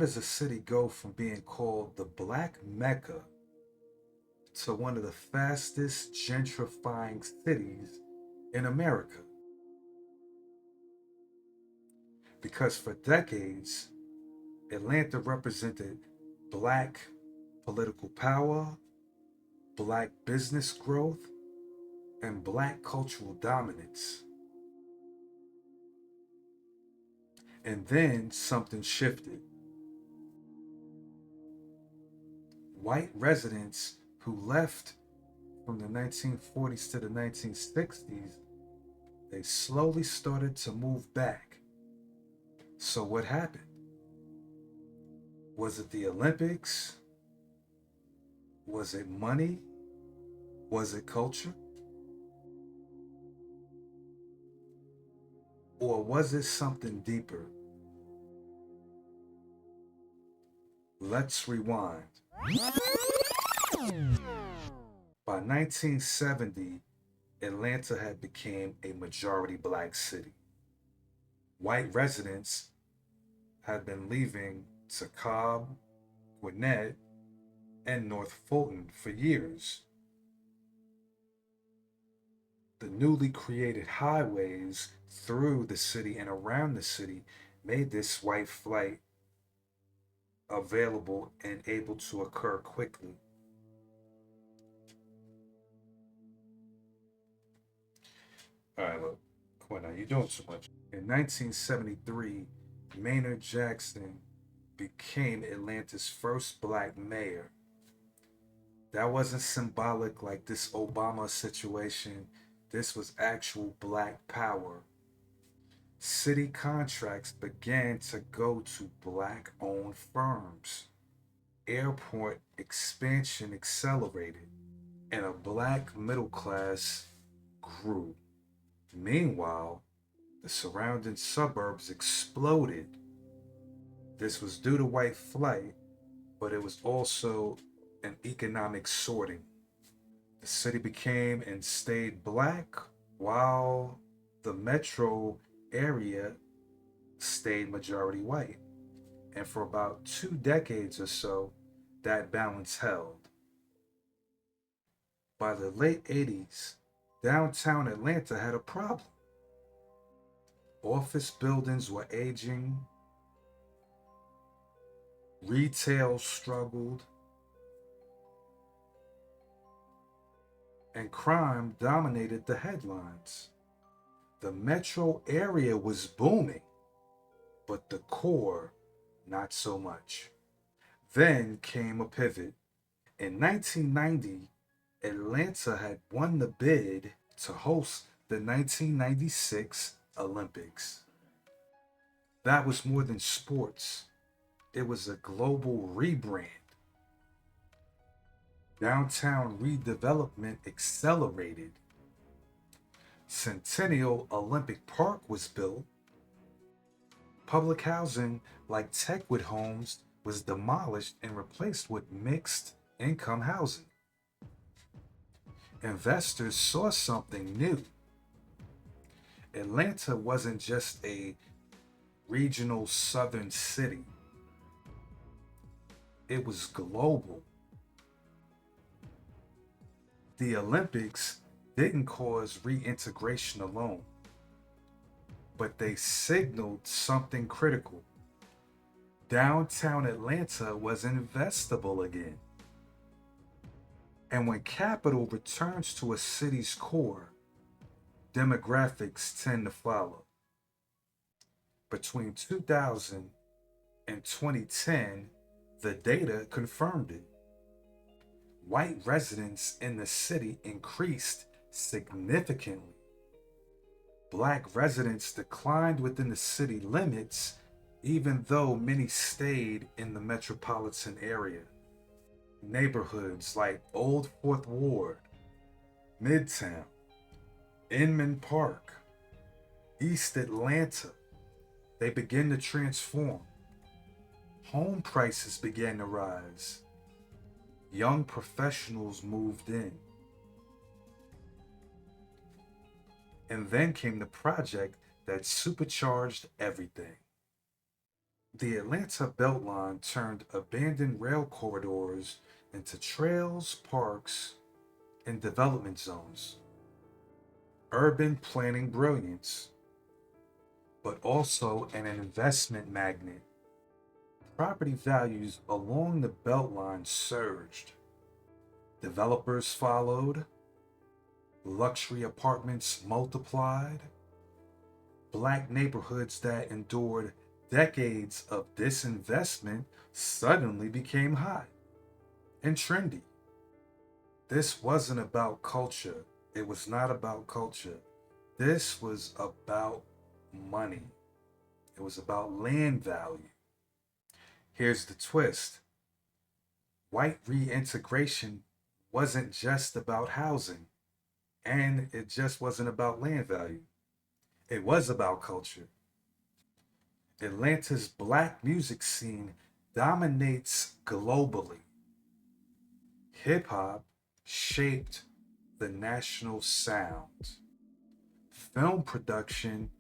does a city go from being called the Black Mecca to one of the fastest gentrifying cities in America? Because for decades, Atlanta represented Black political power, Black business growth, and Black cultural dominance. And then something shifted. White residents who left from the 1940s to the 1960s, they slowly started to move back. So what happened? Was it the Olympics? Was it money? Was it culture? Or was it something deeper? Let's rewind. By 1970, Atlanta had become a majority Black city. White residents had been leaving to Cobb, Gwinnett, and North Fulton for years. The newly created highways through the city and around the city made this white flight available and able to occur quickly. All right, look, come on now, you're doing too much. In 1973, Maynard Jackson became Atlanta's first Black mayor. That wasn't symbolic like this Obama situation. This was actual Black power. City contracts began to go to Black-owned firms. Airport expansion accelerated, and a Black middle class grew. Meanwhile, the surrounding suburbs exploded. This was due to white flight, but it was also an economic sorting. The city became and stayed Black while the metro area stayed majority white. And for about 2 decades or so, that balance held. By the late 80s, downtown Atlanta had a problem. Office buildings were aging, retail struggled, and crime dominated the headlines. The metro area was booming, but the core, not so much. Then came a pivot. In 1990, Atlanta had won the bid to host the 1996 Olympics. That was more than sports, it was a global rebrand. Downtown redevelopment accelerated. Centennial Olympic Park was built. Public housing like Techwood homes was demolished and replaced with mixed income housing. Investors saw something new. Atlanta wasn't just a regional southern city, it was global. The Olympics didn't cause reintegration alone, but they signaled something critical. Downtown Atlanta was investable again. And when capital returns to a city's core, demographics tend to follow. Between 2000 and 2010, the data confirmed it. White residents in the city increased significantly. Black residents declined within the city limits, even though many stayed in the metropolitan area. Neighborhoods like Old Fourth Ward, Midtown, Inman Park, East Atlanta, they began to transform. Home prices began to rise. Young professionals moved in. And then came the project that supercharged everything. The Atlanta BeltLine turned abandoned rail corridors into trails, parks, and development zones. Urban planning brilliance, but also an investment magnet. Property values along the Beltline surged. Developers followed, luxury apartments multiplied, black neighborhoods that endured decades of disinvestment suddenly became hot and trendy. This wasn't about culture. It was not about culture. This was about money. It was about land value. Here's the twist: white reintegration wasn't just about housing, and it just wasn't about land value. It was about culture. Atlanta's black music scene dominates globally. Hip hop shaped the national sound. Film production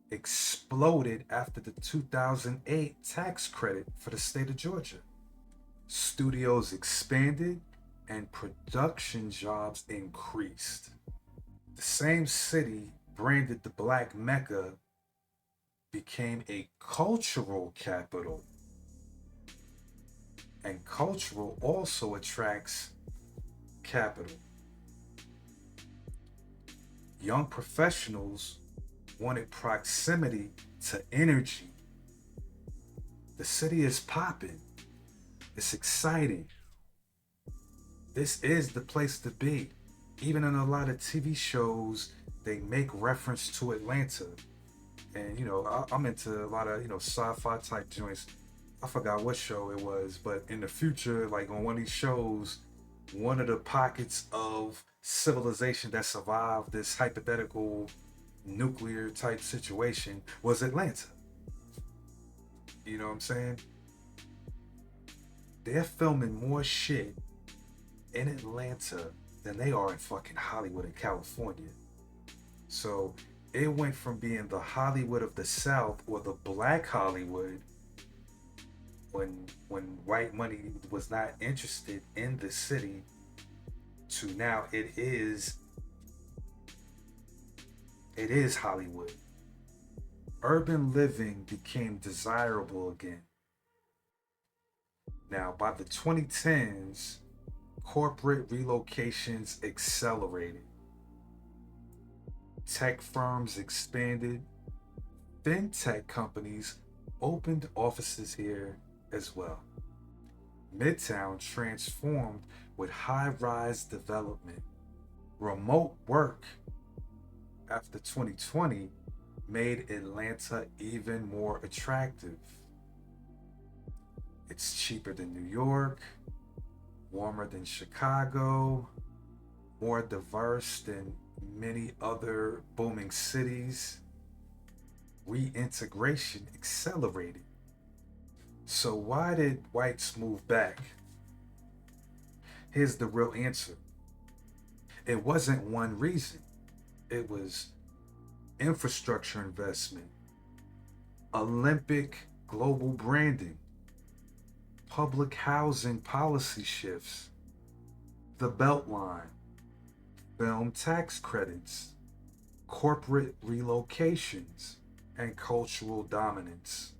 exploded after the 2008 tax credit for the state of Georgia. Studios expanded and production jobs increased. The same city branded the Black Mecca became a cultural capital. And cultural also attracts capital. Young professionals wanted proximity to energy. The city is popping. It's exciting. This is the place to be. Even in a lot of TV shows, they make reference to Atlanta. And I'm into a lot of sci-fi type joints. I forgot what show it was, but in the future, like on one of these shows, one of the pockets of civilization that survived this hypothetical nuclear type situation was Atlanta. You know what I'm saying? They're filming more shit in Atlanta than they are in fucking Hollywood and California. So it went from being the Hollywood of the South, or the Black Hollywood, when white money was not interested in the city, to now it is Hollywood. Urban living became desirable again. Now, by the 2010s, corporate relocations accelerated. Tech firms expanded. Fintech companies opened offices here as well. Midtown transformed with high rise development. Remote work after 2020 made Atlanta even more attractive. It's cheaper than New York, warmer than Chicago, more diverse than many other booming cities. Reintegration accelerated. So, why did whites move back? Here's the real answer: it wasn't one reason, it was infrastructure investment, Olympic global branding, public housing policy shifts, the Beltline, film tax credits, corporate relocations, and cultural dominance.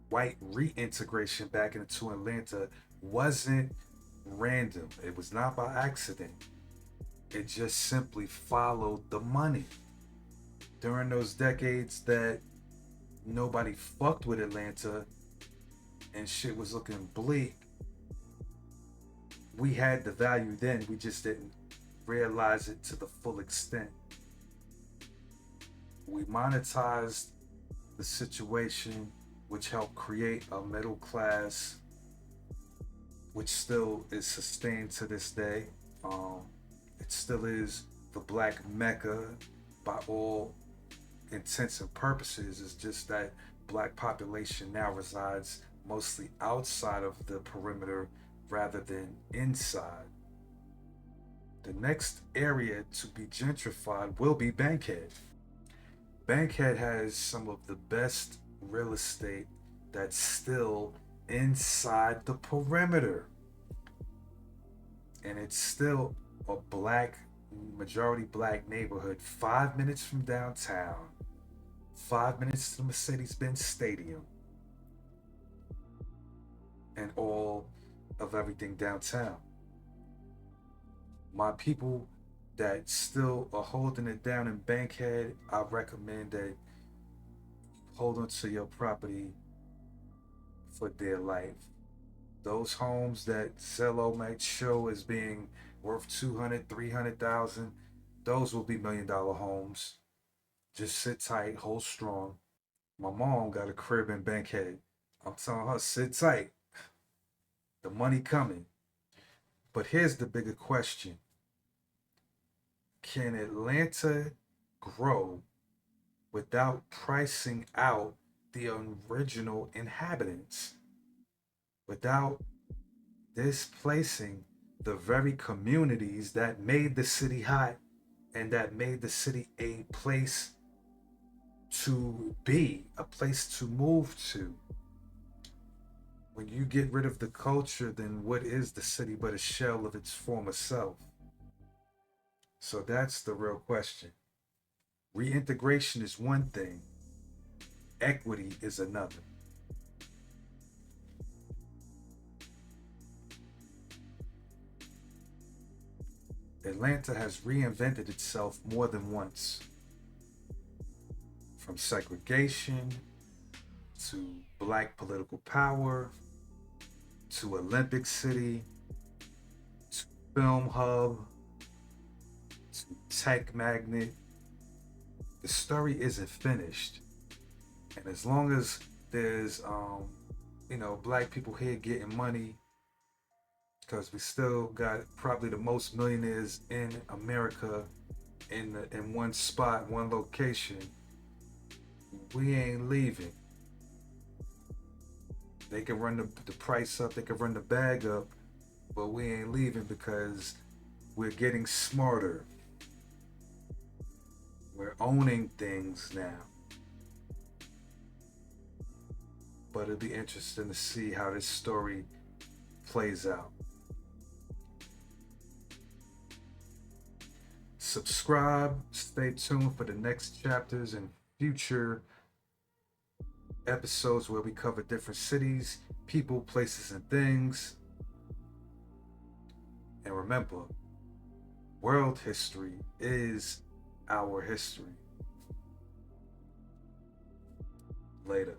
White reintegration back into Atlanta wasn't random. It was not by accident. It just simply followed the money. During those decades that nobody fucked with Atlanta and shit was looking bleak, we had the value then. We just didn't realize it to the full extent. We monetized the situation, which helped create a middle class, which still is sustained to this day. It still is the Black Mecca by all intents and purposes. It's just that black population now resides mostly outside of the perimeter rather than inside. The next area to be gentrified will be Bankhead. Bankhead has some of the best real estate that's still inside the perimeter. And it's still a majority black neighborhood, 5 minutes from downtown, 5 minutes to the Mercedes-Benz Stadium, and all of everything downtown. My people that still are holding it down in Bankhead, I recommend that hold on to your property for dear life. Those homes that Zillow might show as being worth 200, 300,000, those will be $1 million homes. Just sit tight, hold strong. My mom got a crib in Bankhead. I'm telling her, sit tight. The money coming. But here's the bigger question. Can Atlanta grow without pricing out the original inhabitants? Without displacing the very communities that made the city hot and that made the city a place to be, a place to move to? When you get rid of the culture, then what is the city but a shell of its former self? So that's the real question. Reintegration is one thing, equity is another. Atlanta has reinvented itself more than once. From segregation to black political power to Olympic City to film hub to tech magnet. The story isn't finished. And as long as there's black people here getting money, because we still got probably the most millionaires in America in one spot, one location, we ain't leaving. They can run the price up, they can run the bag up, but we ain't leaving because we're getting smarter. We're owning things now. But it'll be interesting to see how this story plays out. Subscribe, stay tuned for the next chapters and future episodes where we cover different cities, people, places, and things. And remember, world history is our history. Later.